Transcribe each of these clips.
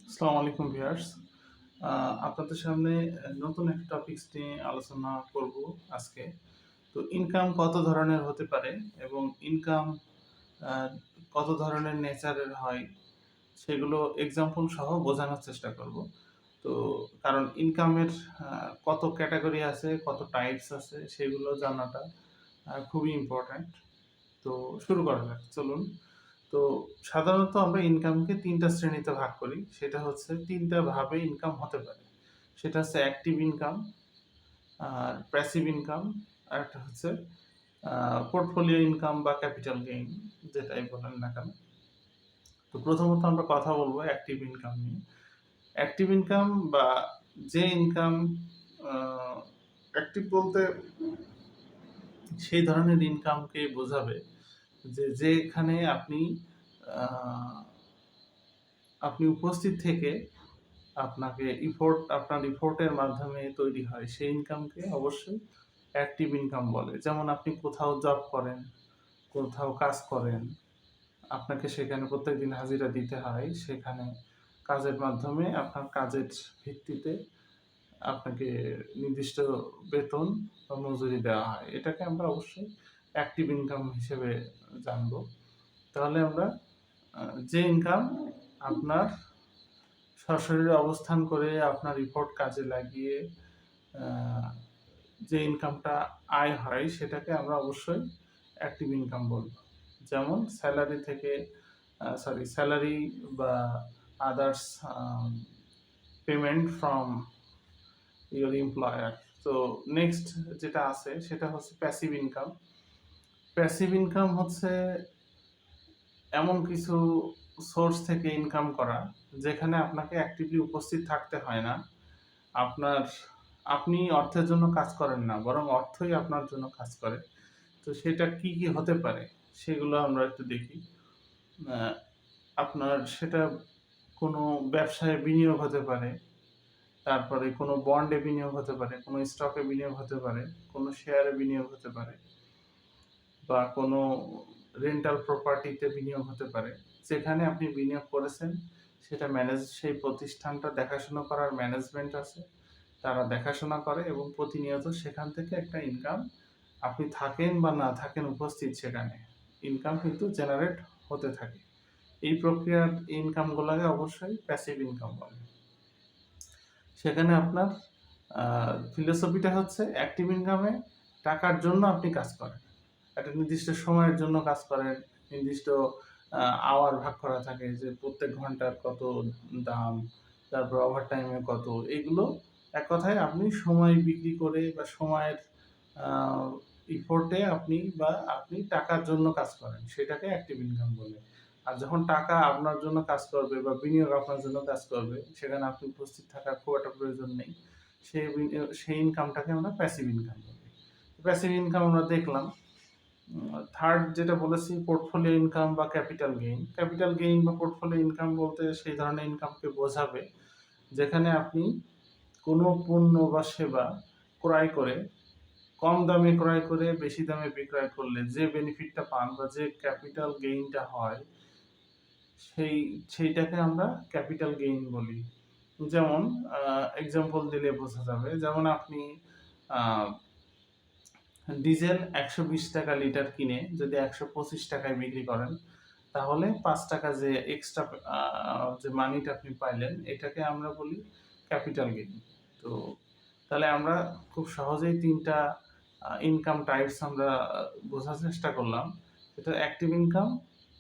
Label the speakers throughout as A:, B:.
A: আসসালামু আলাইকুম ভিউয়ার্স। আপনাদের সামনে নতুন একটা টপিকস নিয়ে আলোচনা করব আজকে। তো ইনকাম কত ধরনের হতে পারে এবং ইনকাম আ কত ধরনের নেচারের হয় সেগুলো এক্সাম্পল সহ বোঝানোর চেষ্টা করব। তো কারণ ইনকামের আ কত ক্যাটেগরি আছে, কত টাইপস আছে সেগুলো জানাটা খুবই ইম্পোর্টেন্ট। তো শুরু করা যাক চলুন। তো সাধারণত আমরা ইনকামকে ৩ টা শ্রেণীতে ভাগ করি। সেটা হচ্ছে ৩ টা ভাবে ইনকাম হতে পারে। সেটা হচ্ছে অ্যাক্টিভ ইনকাম, আর প্যাসিভ ইনকাম, আরেকটা হচ্ছে আ পোর্টফোলিও ইনকাম বা ক্যাপিটাল গেইন যেটাই বলেন না কেন। তো প্রথমত আমরা কথা বলব অ্যাক্টিভ ইনকাম নিয়ে। অ্যাক্টিভ ইনকাম বা যে ইনকাম আ অ্যাক্টিভ বলতে সেই ধরনের ইনকামকে বোঝাবে যেখানে আ আপনি উপস্থিত থেকে আপনার ইফোর্টের মাধ্যমে তৈরি হয় সেই ইনকামকে অবশ্যই অ্যাক্টিভ ইনকাম বলে। যেমন আপনি কোথাও জব করেন, কোথাও কাজ করেন, আপনাকে সেখানে প্রত্যেকদিন হাজিরা দিতে হয়। সেখানে কাজের মাধ্যমে আপনার কাজের ভিত্তিতে আপনাকে নির্দিষ্ট বেতন বা মজুরি দেওয়া হয়। এটাকে আমরা অবশ্যই অ্যাক্টিভ ইনকাম হিসেবে জানবো। তাহলে আমরা আ যে ইনকাম আপনার সশরীরে অবস্থান করে আপনার রিপোর্ট কাজে লাগিয়ে আ যে ইনকামটা আয় হয় সেটাকে আমরা অবশ্যই অ্যাক্টিভ ইনকাম বলব। যেমন স্যালারি বা others payment from your employer. তো নেক্সট যেটা আছে সেটা হচ্ছে প্যাসিভ ইনকাম। প্যাসিভ ইনকাম হচ্ছে এমন কিছু সোর্স থেকে ইনকাম করা যেখানে আপনাকে অ্যাক্টিভলি উপস্থিত থাকতে হয় না। আপনার আপনি অর্থের জন্য কাজ করেন না, বরং অর্থই আপনার জন্য কাজ করে। তো সেটা কি হতে পারে? সেগুলো আমরা একটু দেখি। আ আপনার সেটা কোনো ব্যবসায় বিনিয়োগ হতে পারে, তারপরে কোনো বন্ডে বিনিয়োগ হতে পারে, কোনো স্টকে বিনিয়োগ হতে পারে, কোনো শেয়ারে বিনিয়োগ হতে পারে বা কোনো রেন্টাল প্রপার্টিতে বিনিয়োগ হতে পারে। যেখানে আপনি বিনিয়োগ করেছেন সেই প্রতিষ্ঠানটা দেখাশোনা করার ম্যানেজমেন্ট আছে। তারা দেখাশোনা করে এবং প্রতিনিয়ত সেখান থেকে একটা ইনকাম আপনি থাকেন বা না থাকেন উপস্থিত সেখানে, ইনকাম কিন্তু জেনারেট হতে থাকে। এই প্রক্রিয়ার ইনকামগুলাকে অবশ্যই প্যাসিভ ইনকাম বলে। সেখানে আপনার আ ফিলোসফিটা হচ্ছে অ্যাক্টিভ ইনকামে টাকার জন্য আপনি কাজ করেন। একটা নির্দিষ্ট সময়ের জন্য কাজ করেন, নির্দিষ্ট আ আওয়ার ভাগ করা থাকে যে প্রত্যেক ঘন্টার কত দাম, তারপর ওভারটাইমে কত। এগুলো এক কথায় আপনি সময় বিক্রি করে বা সময়ের আ ইফোর্টে আপনি টাকার জন্য কাজ করেন। সেটাকে অ্যাক্টিভ ইনকাম বলে। আর যখন টাকা আপনার জন্য কাজ করবে বা বিনিয়োগ আপনার জন্য কাজ করবে, সেখানে আপনি উপস্থিত থাকার খুব একটা প্রয়োজন নেই। সেই ইনকামটাকে আমরা প্যাসিভ ইনকাম বলি। প্যাসিভ ইনকাম আমরা দেখলাম। 3rd যেটা বলেছি পোর্টফোলিও ইনকাম বা ক্যাপিটাল গেইন। ক্যাপিটাল গেইন বা পোর্টফোলিও ইনকাম বলতে সেই ধরনের ইনকামকে বোঝাবে যেখানে আপনি কোনো পণ্য বা সেবা ক্রয় করে কম দামে ক্রয় করে বেশি দামে বিক্রয় করলে যে বেনিফিটটা পান বা যে ক্যাপিটাল গেইনটা হয় সেই সেইটাকে আমরা ক্যাপিটাল গেইন বলি। যেমন আ এক্সাম্পল দিলে বোঝা যাবে। যেমন আপনি আ ডিজেল ৳১২০ লিটার কিনে যদি ৳১২৫ য় বিক্রি করেন, তাহলে ৳৫ যে এক্সট্রা আ যে মানিটা আপনি পাইলেন, এটাকে আমরা বলি ক্যাপিটাল গেইন। তো তাহলে আমরা খুব সহজেই ৩ টা ইনকাম টাইপস আমরা বোঝার চেষ্টা করলাম। এটা active income,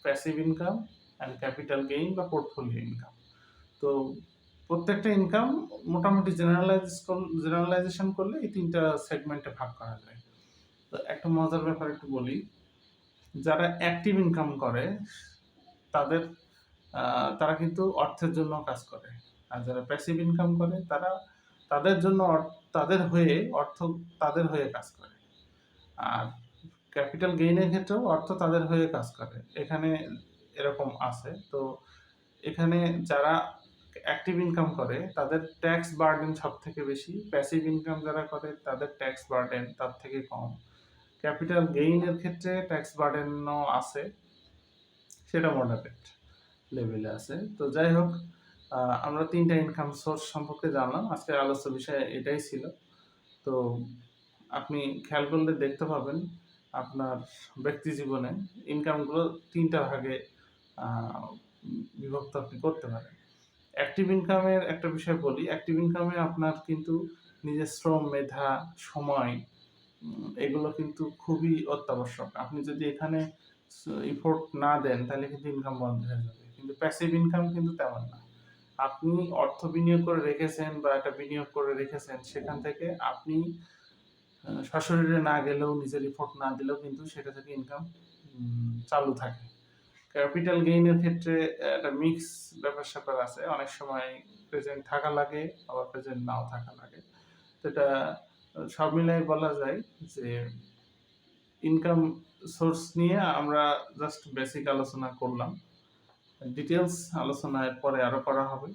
A: passive income and capital gain বা পোর্টফোলিও ইনকাম। তো প্রত্যেকটা ইনকাম মোটামুটি জেনারেলাইজেশন করলে এই ৩ টা সেগমেন্টে ভাগ করা যায়। তো একটা মজার ব্যাপার একটু বলি। যারা অ্যাক্টিভ ইনকাম করে তাদের আ তারা কিন্তু অর্থের জন্য কাজ করে। আর যারা প্যাসিভ ইনকাম করে তাদের জন্য তাদের হয়ে অর্থ তাদের হয়ে কাজ করে। আর ক্যাপিটাল গেইন এর ক্ষেত্রেও অর্থ তাদের হয়ে কাজ করে। এখানে এরকম আছে। তো এখানে যারা অ্যাক্টিভ ইনকাম করে তাদের ট্যাক্স বার্ডেন সবথেকে বেশি। প্যাসিভ ইনকাম যারা করে তাদের ট্যাক্স বার্ডেন তার থেকে কম। ক্যাপিটাল গেইন এর ক্ষেত্রে ট্যাক্স বার্ডেনও আছে, সেটা মডারেট লেভেলে আছে। তো যাই হোক, আমরা ৩ টা ইনকাম সোর্স সম্পর্কে জানলাম। আজকের আলোচ্য বিষয় এটাই ছিল। তো আপনি খেয়াল করলে দেখতে পাবেন আপনার ব্যক্তি জীবনে ইনকামগুলো ৩ টা ভাগে আ বিভক্ত আপনি করতে পারেন। অ্যাক্টিভ ইনকামের একটা বিষয় বলি। অ্যাক্টিভ ইনকামে আপনার কিন্তু নিজের শ্রম, মেধা, সময় এগুলো কিন্তু খুবই অত্যাবশ্যক। আপনি যদি এখানে এফোর্ট না দেন তাহলে কিন্তু ইনকাম বন্ধ হয়ে যাবে। কিন্তু প্যাসিভ ইনকাম কিন্তু তেমন না। আপনি অর্থ বিনিয়োগ করে রেখেছেন বা একটা বিনিয়োগ করে রেখেছেন সেখান থেকে আপনি সশরীরে না গেলেও নিজের এফোর্ট না দিলেও কিন্তু সেটা থেকে ইনকাম চালু থাকে। ক্যাপিটাল গেইন এর ক্ষেত্রে একটা মিক্স ব্যাপার-স্যাপার আছে। অনেক সময় প্রেজেন্ট থাকা লাগে, আবার প্রেজেন্ট নাও থাকা লাগে। তো এটা সব মিলাই বলা যায় যে ইনকাম সোর্স নিয়ে আমরা জাস্ট বেসিক আলোচনা করলাম। ডিটেইলস আলোচনা এর পরে আরো করা হবে।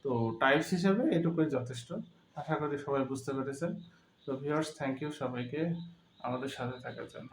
A: তো টাইপস হিসেবে এটুকুই যথেষ্ট। আশা করি সবাই বুঝতে পেরেছেন। তো ভিউয়ার্স থ্যাংক ইউ সবাইকে আমাদের সাথে থাকার জন্য।